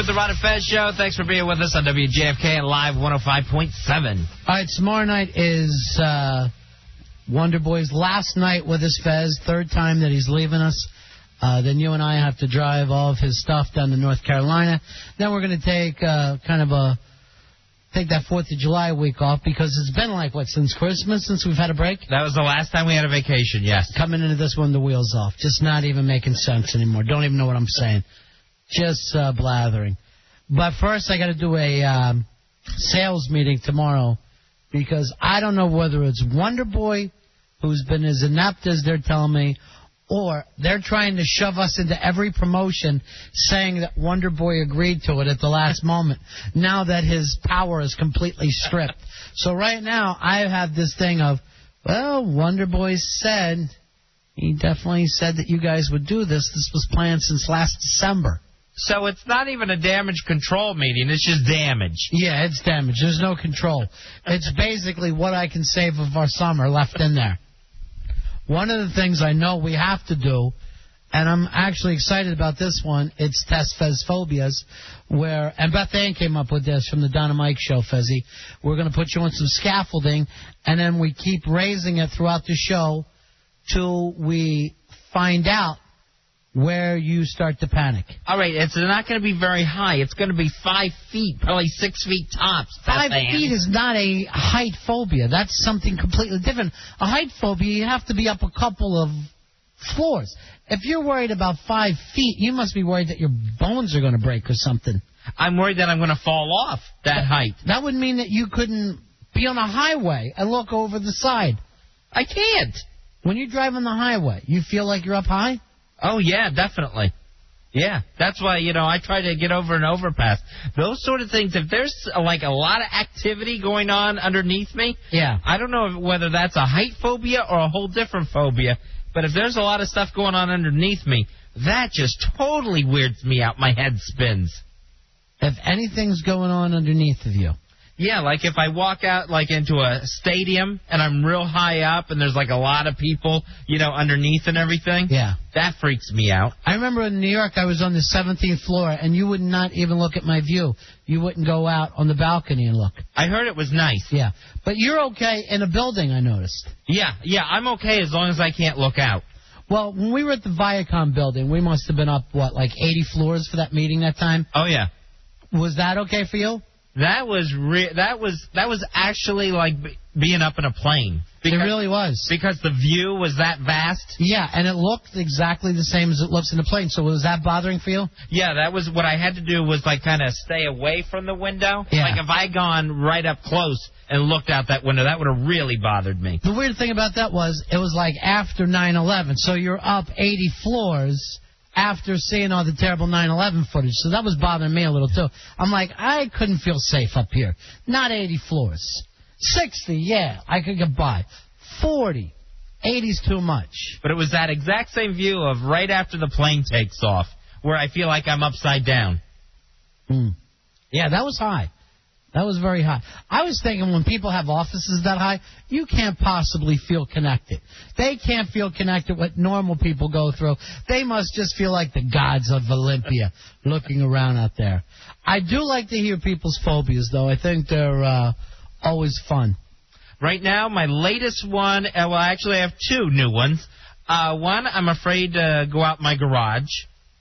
with the Ron and Fez show. Thanks for being with us on WJFK and Live 105.7. All right, tomorrow night is Wonder Boy's last night with us, Fez. Third time that he's leaving us. Then you and I have to drive all of his stuff down to North Carolina. Then we're going to take take that 4th of July week off because it's been like, since Christmas, since we've had a break? That was the last time we had a vacation, yes. Coming into this one, the wheels off. Just not even making sense anymore. Don't even know what I'm saying. Just blathering. But first, I got to do a sales meeting tomorrow because I don't know whether it's Wonder Boy, who's been as inept as they're telling me, or they're trying to shove us into every promotion saying that Wonder Boy agreed to it at the last moment, now that his power is completely stripped. So right now, I have this thing of, well, Wonder Boy said, he definitely said that you guys would do this. This was planned since last December. So it's not even a damage control meeting. It's just damage. Yeah, it's damage. There's no control. It's basically what I can save of our summer left in there. One of the things I know we have to do, and I'm actually excited about this one, it's Test Fez Phobias, and Beth Ann came up with this from the Donna Mike show, Fezzy. We're going to put you on some scaffolding, and then we keep raising it throughout the show till we find out where you start to panic. All right, it's not going to be very high. It's going to be 5 feet, probably 6 feet tops. 5 feet is not a height phobia. That's something completely different. A height phobia, you have to be up a couple of floors. If you're worried about 5 feet, you must be worried that your bones are going to break or something. I'm worried that I'm going to fall off that height. That would mean that you couldn't be on a highway and look over the side. I can't. When you drive on the highway, you feel like you're up high? Oh, yeah, definitely. Yeah, that's why, I try to get over an overpass. Those sort of things, if there's, a lot of activity going on underneath me, yeah, I don't know whether that's a height phobia or a whole different phobia, but if there's a lot of stuff going on underneath me, that just totally weirds me out. My head spins. If anything's going on underneath of you. Yeah, like if I walk out into a stadium and I'm real high up and there's a lot of people, underneath and everything. Yeah. That freaks me out. I remember in New York I was on the 17th floor and you would not even look at my view. You wouldn't go out on the balcony and look. I heard it was nice. Yeah. But you're okay in a building, I noticed. Yeah, I'm okay as long as I can't look out. Well, when we were at the Viacom building, we must have been up, 80 floors for that meeting that time? Oh, yeah. Was that okay for you? That was actually like being up in a plane. It really was. Because the view was that vast? Yeah, and it looked exactly the same as it looks in the plane. So was that bothering for you? Yeah, that was what I had to do was kind of stay away from the window. Yeah. If I had gone right up close and looked out that window, that would have really bothered me. The weird thing about that was it was after 9/11, so you're up 80 floors after seeing all the terrible 9/11 footage. So that was bothering me a little, too. I'm I couldn't feel safe up here. Not 80 floors. 60, yeah, I could get by. 40, 80's too much. But it was that exact same view of right after the plane takes off, where I feel like I'm upside down. Yeah, that was high. That was very high. I was thinking when people have offices that high, you can't possibly feel connected. They can't feel connected what normal people go through. They must just feel like the gods of Olympia looking around out there. I do like to hear people's phobias, though. I think they're always fun. Right now, my latest one, actually I have two new ones. One, I'm afraid to go out my garage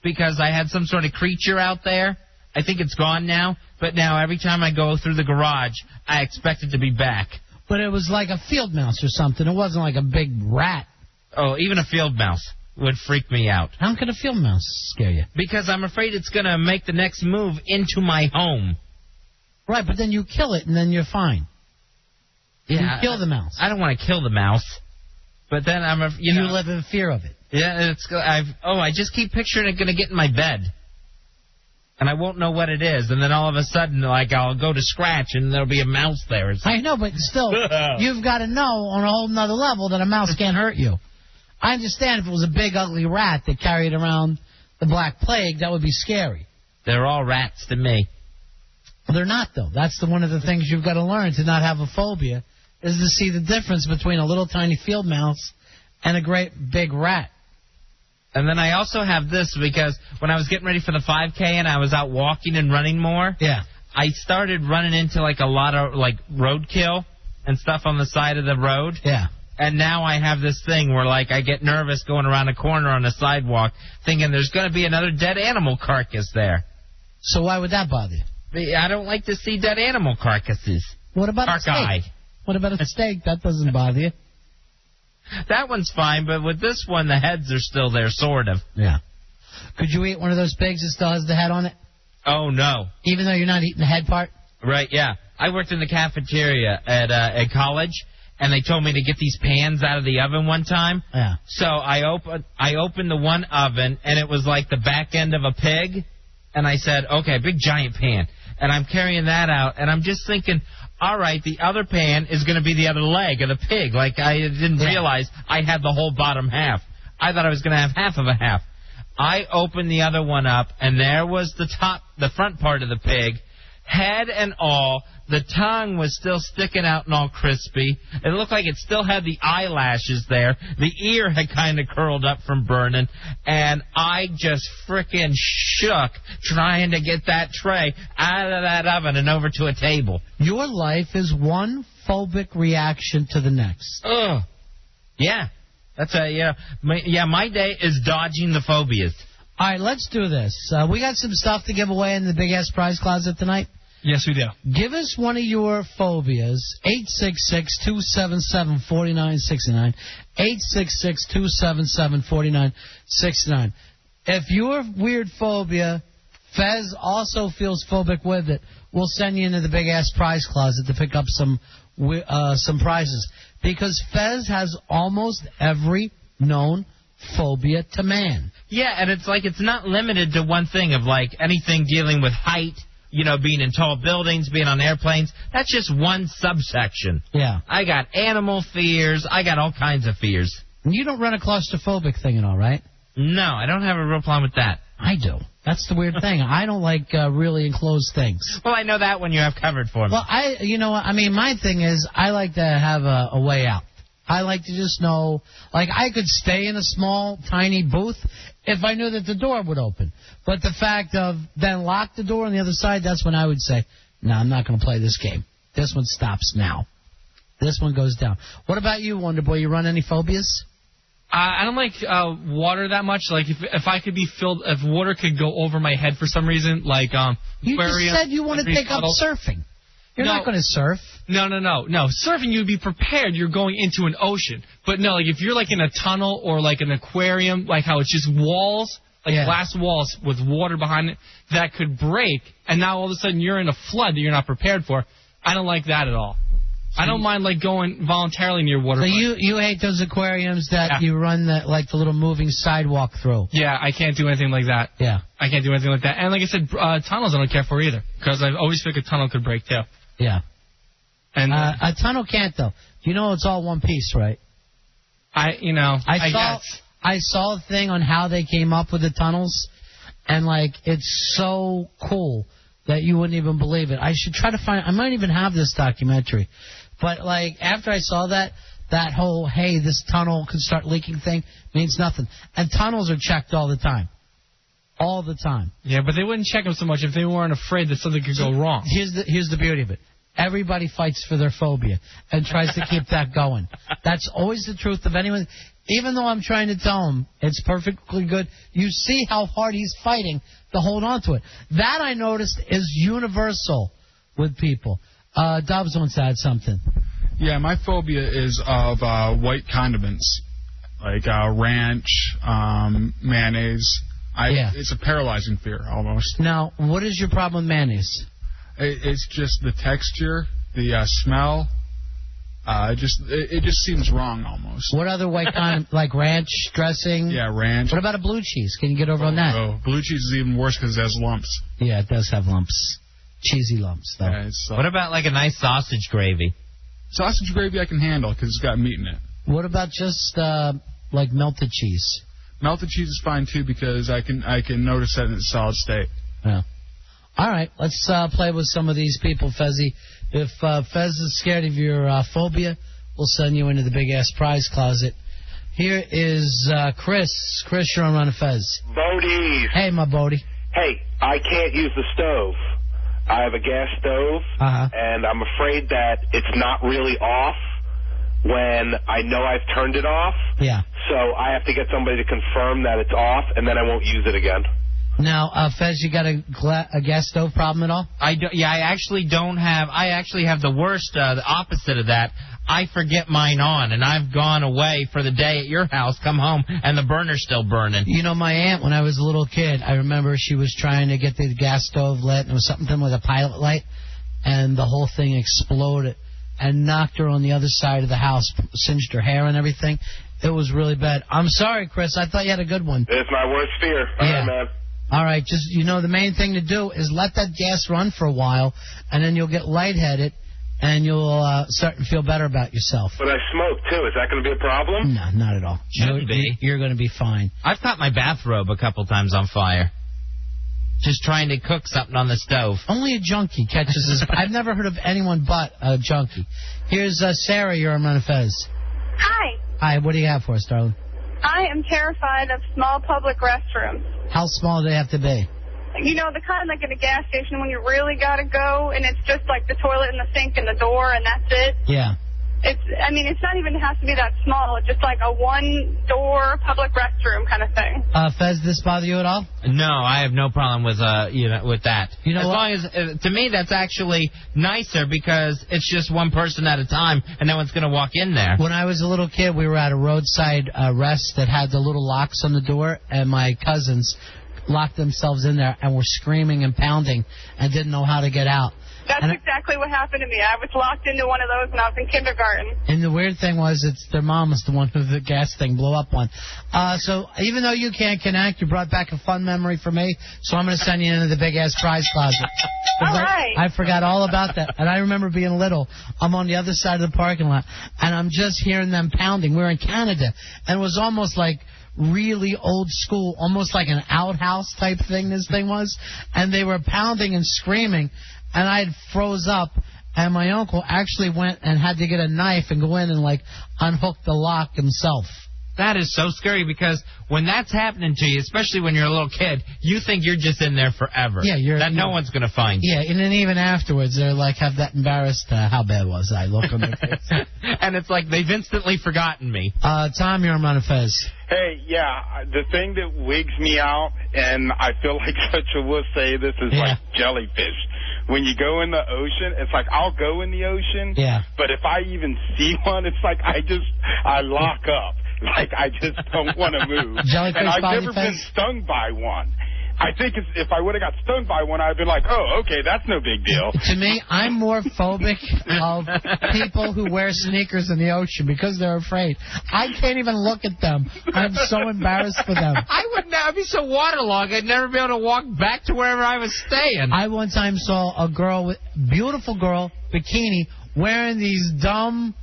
because I had some sort of creature out there. I think it's gone now, but now every time I go through the garage, I expect it to be back. But it was like a field mouse or something. It wasn't like a big rat. Oh, even a field mouse would freak me out. How could a field mouse scare you? Because I'm afraid it's going to make the next move into my home. Right, but then you kill it and then you're fine. Yeah, you kill the mouse. I don't want to kill the mouse, but then you live in fear of it. Yeah, I just keep picturing it going to get in my bed. And I won't know what it is, and then all of a sudden, I'll go to scratch, and there'll be a mouse there. I know, but still, you've got to know on a whole nother level that a mouse can't hurt you. I understand if it was a big, ugly rat that carried around the Black Plague, that would be scary. They're all rats to me. Well, they're not, though. That's one of the things you've got to learn to not have a phobia, is to see the difference between a little tiny field mouse and a great big rat. And then I also have this because when I was getting ready for the 5K and I was out walking and running more, I started running into like a lot of like roadkill and stuff on the side of the road. Yeah. And now I have this thing where like I get nervous going around a corner on a sidewalk thinking there's going to be another dead animal carcass there. So why would that bother you? I don't like to see dead animal carcasses. What about a steak? What about a steak? That doesn't bother you. That one's fine, but with this one, the heads are still there, sort of. Yeah. Could you eat one of those pigs that still has the head on it? Oh, no. Even though you're not eating the head part? Right, yeah. I worked in the cafeteria at college, and they told me to get these pans out of the oven one time. Yeah. So I opened the one oven, and it was like the back end of a pig. And I said, okay, big giant pan. And I'm carrying that out, and I'm just thinking, all right, the other pan is going to be the other leg of the pig. Like, I didn't realize I had the whole bottom half. I thought I was going to have half of a half. I opened the other one up, and there was the front part of the pig, head and all. The tongue was still sticking out and all crispy. It looked like it still had the eyelashes there. The ear had kind of curled up from burning. And I just frickin' shook trying to get that tray out of that oven and over to a table. Your life is one phobic reaction to the next. Ugh. Yeah. That's my day is dodging the phobias. All right, let's do this. We got some stuff to give away in the Big Ass Prize Closet tonight. Yes, we do. Give us one of your phobias. 866-277-4969. 866-277-4969. If your weird phobia, Fez also feels phobic with it, we'll send you into the Big Ass Prize Closet to pick up some prizes. Because Fez has almost every known phobia to man. Yeah, and it's like it's not limited to one thing of like anything dealing with height, being in tall buildings, being on airplanes. That's just one subsection. Yeah. I got animal fears. I got all kinds of fears. You don't run a claustrophobic thing at all, right? No, I don't have a real problem with that. I do. That's the weird thing. I don't like really enclosed things. Well, I know that one you have covered for me. Well, my thing is I like to have a way out. I like to just know, like, I could stay in a small, tiny booth if I knew that the door would open. But the fact of then lock the door on the other side, that's when I would say, no, I'm not going to play this game. This one stops now. This one goes down. What about you, Wonder Boy? You run any phobias? I don't like water that much. Like, if I could be filled, if water could go over my head for some reason, like you just said you want to take up surfing. You're not going to surf. No. Surfing, you'd be prepared. You're going into an ocean. But no, like if you're like in a tunnel or like an aquarium, like how it's just walls, like glass walls with water behind it, that could break, and now all of a sudden you're in a flood that you're not prepared for. I don't like that at all. I don't mind like going voluntarily near water. So you hate those aquariums that you run the little moving sidewalk through. Yeah, I can't do anything like that. Yeah. I can't do anything like that. And like I said, tunnels I don't care for either, because I always think a tunnel could break too. Yeah. And a tunnel can't, though. You know it's all one piece, right? I guess. I saw a thing on how they came up with the tunnels, and, like, it's so cool that you wouldn't even believe it. I should try to find... I might even have this documentary. But, like, after I saw that whole, hey, this tunnel could start leaking thing means nothing. And tunnels are checked all the time. All the time. Yeah, but they wouldn't check them so much if they weren't afraid that something could go wrong. Here's the beauty of it. Everybody fights for their phobia and tries to keep that going. That's always the truth of anyone. Even though I'm trying to tell him it's perfectly good, you see how hard he's fighting to hold on to it. That, I noticed, is universal with people. Dubs wants to add something. Yeah, my phobia is of white condiments, like ranch, mayonnaise. It's a paralyzing fear, almost. Now, what is your problem with mayonnaise? It's just the texture, the smell. It just seems wrong, almost. What other white condiments, like ranch dressing? Yeah, ranch. What about a blue cheese? Can you get over on that? Oh, blue cheese is even worse because it has lumps. Yeah, it does have lumps. Cheesy lumps, though. Yeah, what about like a nice sausage gravy? Sausage gravy I can handle because it's got meat in it. What about just like melted cheese? Melted cheese is fine too because I can notice that in its solid state. Yeah. All right, let's play with some of these people, Fezzy. If Fez is scared of your phobia, we'll send you into the Big Ass Prize Closet. Here is Chris. Chris, you're on Ron and Fez. Bodies. Hey, my Bodie. Hey, I can't use the stove. I have a gas stove, and I'm afraid that it's not really off when I know I've turned it off. Yeah. So I have to get somebody to confirm that it's off, and then I won't use it again. Now, Fez, you got a gas stove problem at all? I actually don't have. I actually have the worst, the opposite of that. I forget mine on, and I've gone away for the day at your house, come home, and the burner's still burning. You know, my aunt, when I was a little kid, I remember she was trying to get the gas stove lit, and it was something with a pilot light, and the whole thing exploded and knocked her on the other side of the house, singed her hair and everything. It was really bad. I'm sorry, Chris. I thought you had a good one. It's my worst fear. Yeah. All right, man. All right, just, the main thing to do is let that gas run for a while, and then you'll get lightheaded, and you'll start to feel better about yourself. But I smoke, too. Is that going to be a problem? No, not at all. Shouldn't be. You're going to be fine. I've caught my bathrobe a couple times on fire. Just trying to cook something on the stove. Only a junkie catches his... I've never heard of anyone but a junkie. Here's Sarah, you're on Ron and Fez. Hi. Hi, what do you have for us, darling? I am terrified of small public restrooms. How small do they have to be? You know, the kind like in a gas station when you really got to go, and it's just like the toilet and the sink and the door, and that's it. Yeah. It's not even has to be that small. It's just like a one-door public restroom kind of thing. Fez, this bother you at all? No, I have no problem with with that. You know, as long as to me that's actually nicer because it's just one person at a time, and no one's going to walk in there. When I was a little kid, we were at a roadside rest that had the little locks on the door, and my cousins locked themselves in there and were screaming and pounding and didn't know how to get out. That's exactly what happened to me. I was locked into one of those when I was in kindergarten. And the weird thing was, their mom was the one who the gas thing blew up on. So even though you can't connect, you brought back a fun memory for me. So I'm going to send you into the big-ass prize closet. All right. I forgot all about that. And I remember being little. I'm on the other side of the parking lot, and I'm just hearing them pounding. We were in Canada, and it was almost like really old school, almost like an outhouse type thing this thing was. And they were pounding and screaming. And I froze up, and my uncle actually went and had to get a knife and go in and, unhook the lock himself. That is so scary because when that's happening to you, especially when you're a little kid, you think you're just in there forever. Yeah, no one's going to find you. Yeah, and then even afterwards, they're have that embarrassed, how bad was I? Look on their face. And it's like they've instantly forgotten me. Tom, you're on Ron and Fez. Hey, yeah, the thing that wigs me out, and I feel like such a wuss say this, is like jellyfish. When you go in the ocean, it's like I'll go in the ocean, but if I even see one, it's like I lock up. Like I just don't want to move. Jellyfish, and I've never been stung by one. I think if I would have got stung by one, I'd been like, oh, okay, that's no big deal. To me, I'm more phobic of people who wear sneakers in the ocean because they're afraid. I can't even look at them. I'm so embarrassed for them. I'd be so waterlogged, I'd never be able to walk back to wherever I was staying. I one time saw a girl, beautiful girl, bikini, wearing these dumb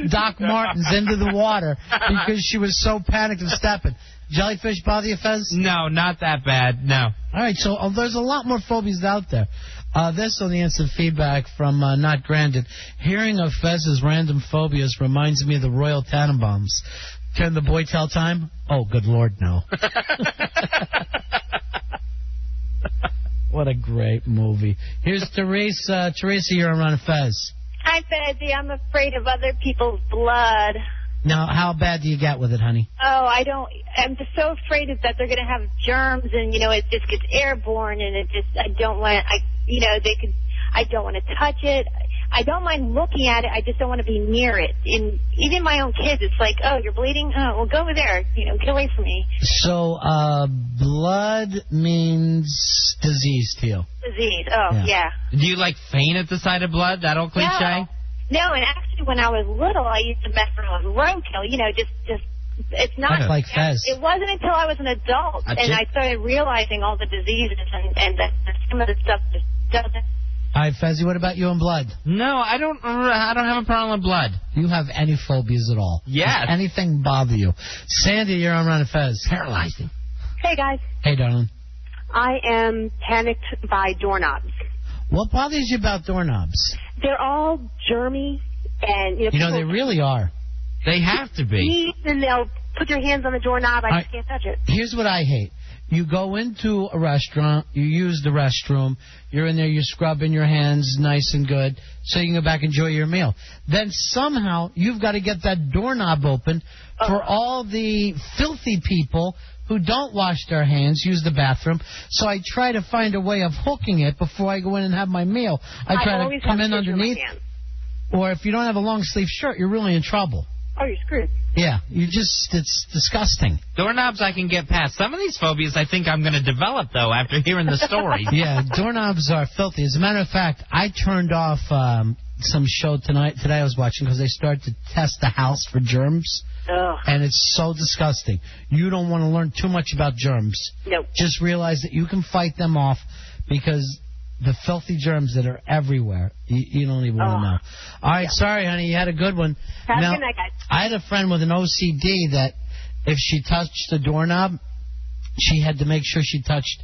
Doc Martens into the water because she was so panicked of stepping. Jellyfish bother you, Fez? No, not that bad, no. All right, so there's a lot more phobias out there. This on the instant feedback from Not Granted. Hearing of Fez's random phobias reminds me of the Royal Tannenbaums. Can the boy tell time? Oh, good Lord, no. What a great movie. Here's Teresa. Teresa, you're on Ron and Fez. Hi, Fezzy. I'm afraid of other people's blood. Now, how bad do you get with it, honey? Oh, I'm just so afraid that they're going to have germs and, it just gets airborne and I don't want to touch it. I don't mind looking at it. I just don't want to be near it. And even my own kids, it's like, oh, you're bleeding? Oh, well, go over there. Get away from me. So, blood means disease to you. Disease. Oh, yeah. Do you faint at the sight of blood? That old cliche? No, and actually when I was little, I used to mess around with roadkill, just it's not like Fez. It wasn't until I was an adult and I started realizing all the diseases and that some of the stuff just doesn't. All right, Fezzy, what about you and blood? No, I don't have a problem with blood. Do you have any phobias at all? Yes. Does anything bother you? Sandy, you're on Ron and Fez. Paralyzing. Hey, guys. Hey, darling. I am panicked by doorknobs. What bothers you about doorknobs? They're all germy, and they really are. They have to be. And they'll put your hands on the doorknob. I just can't touch it. Here's what I hate. You go into a restaurant, you use the restroom, you're in there, you're scrubbing your hands nice and good, so you can go back and enjoy your meal. Then somehow you've got to get that doorknob open for all the filthy people who don't wash their hands, use the bathroom. So I try to find a way of hooking it before I go in and have my meal. I try to come in underneath. Or if you don't have a long sleeve shirt, you're really in trouble. Oh, you're screwed. Yeah, it's disgusting. Doorknobs I can get past. Some of these phobias I think I'm going to develop, though, after hearing the story. Yeah, doorknobs are filthy. As a matter of fact, I turned off some show today I was watching because they started to test the house for germs. Ugh. And it's so disgusting. You don't want to learn too much about germs. Nope. Just realize that you can fight them off because the filthy germs that are everywhere, you don't even want to know. All right, sorry, honey, you had a good one. Have a good night, guys. I had a friend with an OCD that if she touched the doorknob, she had to make sure she touched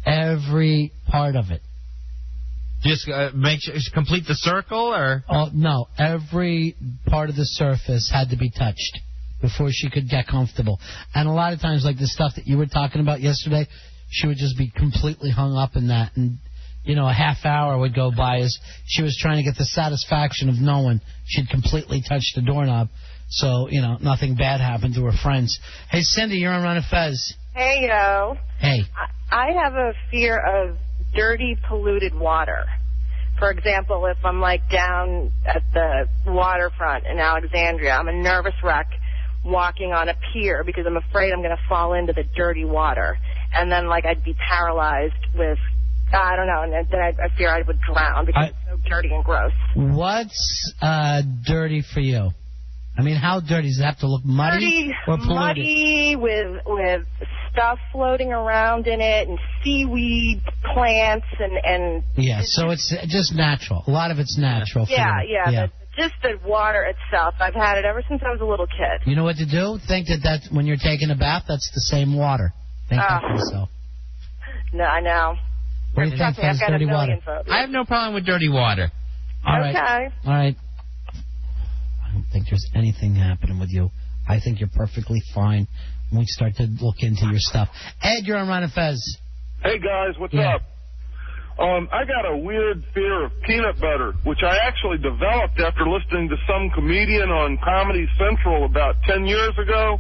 every part of it. Just complete the circle, or? Oh, no, every part of the surface had to be touched before she could get comfortable. And a lot of times, like the stuff that you were talking about yesterday, she would just be completely hung up in that. And, you know, a half hour would go by as she was trying to get the satisfaction of knowing she'd completely touched the doorknob. So, you know, nothing bad happened to her friends. Hey, Cindy, you're on Ron and Fez. Hey, yo. Hey. I have a fear of dirty, polluted water. For example, if I'm, like, down at the waterfront in Alexandria, I'm a nervous wreck walking on a pier because I'm afraid I'm going to fall into the dirty water. And then, like, I'd be paralyzed with, I don't know, and then I fear I would drown because it's so dirty and gross. What's dirty for you? I mean, how dirty? Does it have to look muddy or polluted? Muddy with stuff floating around in it and seaweed, plants, and yeah, so it's just natural. A lot of it's natural. Yeah. Just the water itself. I've had it ever since I was a little kid. You know what to do? Think that when you're taking a bath, that's the same water. Think that for yourself. No, I know. What do you think is dirty water? I have no problem with dirty water. All right. All right. I don't think there's anything happening with you. I think you're perfectly fine when we start to look into your stuff. Ed, you're on Ron and Fez. Hey, guys, what's up? I got a weird fear of peanut butter, which I actually developed after listening to some comedian on Comedy Central about 10 years ago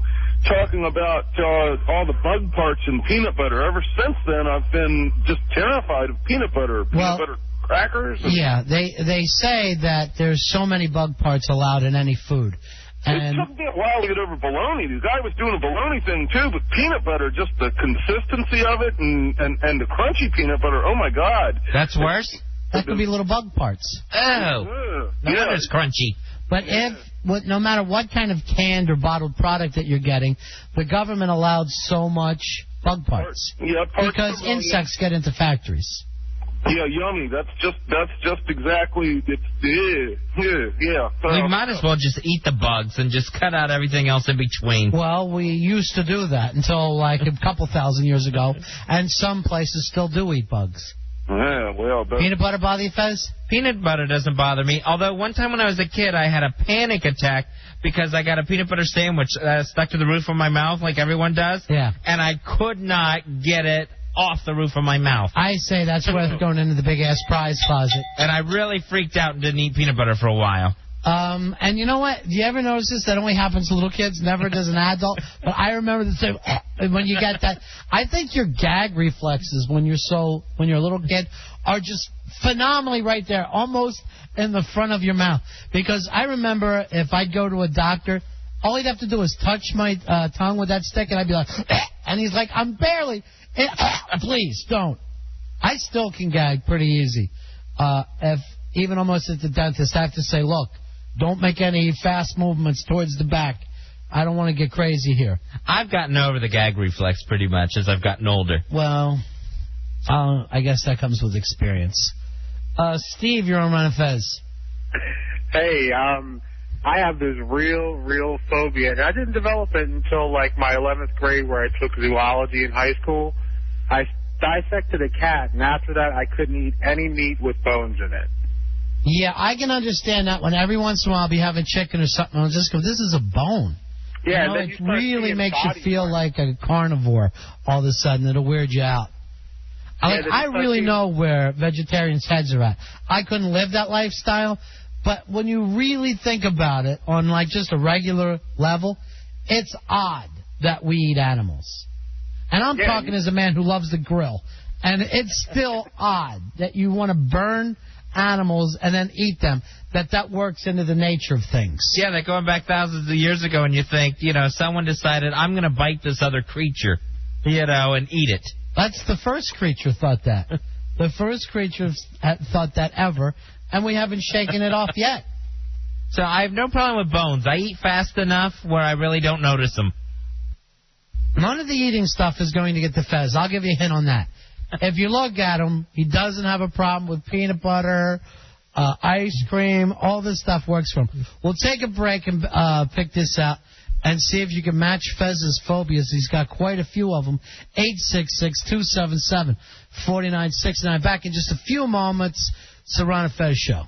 talking about all the bug parts in peanut butter. Ever since then, I've been just terrified of peanut butter. Peanut butter crackers? Yeah, they say that there's so many bug parts allowed in any food. And it took me a while to get over bologna. The guy was doing a bologna thing, too, but peanut butter, just the consistency of it and the crunchy peanut butter, oh, my God. That's worse? That could be little bug parts. Oh. No wonder it's crunchy. But no matter what kind of canned or bottled product that you're getting, the government allowed so much bug parts. Yeah, because insects get into factories. Yeah, yummy. That's just exactly. Yeah. We might as well just eat the bugs and just cut out everything else in between. Well, we used to do that until like a couple thousand years ago, and some places still do eat bugs. Yeah, well, peanut butter bother you, Fez? Peanut butter doesn't bother me. Although one time when I was a kid, I had a panic attack because I got a peanut butter sandwich stuck to the roof of my mouth like everyone does. Yeah. And I could not get it off the roof of my mouth. I say that's worth going into the big-ass prize closet. And I really freaked out and didn't eat peanut butter for a while. And you know what? Do you ever notice this? That only happens to little kids, never does an adult. But I remember when you get that. I think your gag reflexes when you're a little kid are just phenomenally right there, almost in the front of your mouth. Because I remember if I'd go to a doctor, all he'd have to do is touch my tongue with that stick, and I'd be like, and he's like, I'm barely. Please don't. I still can gag pretty easy. If even almost at the dentist, I have to say, look, don't make any fast movements towards the back. I don't want to get crazy here. I've gotten over the gag reflex pretty much as I've gotten older. Well, I guess that comes with experience. Steve, you're on Ron and Fez. Hey, I have this real phobia, and I didn't develop it until like my 11th grade where I took zoology in high school. I dissected a cat, and after that I couldn't eat any meat with bones in it. Yeah, I can understand that when every once in a while I'll be having chicken or something, I'll just go, this is a bone. Yeah, you know, it really makes you feel like a carnivore all of a sudden. It'll weird you out. I really know where vegetarians' heads are at. I couldn't live that lifestyle, but when you really think about it on like just a regular level, it's odd that we eat animals. And I'm talking as a man who loves the grill. And it's still odd that you want to burn animals and then eat them, that works into the nature of things. Yeah, that going back thousands of years ago, and you think, someone decided, I'm going to bite this other creature, and eat it. That's the first creature thought that. The first creature thought that ever, and we haven't shaken it off yet. So I have no problem with bones. I eat fast enough where I really don't notice them. None of the eating stuff is going to get the Fez. I'll give you a hint on that. If you look at him, he doesn't have a problem with peanut butter, ice cream, all this stuff works for him. We'll take a break and pick this out and see if you can match Fez's phobias. He's got quite a few of them. 866-277-4969. Back in just a few moments. It's the Ron and Fez Show.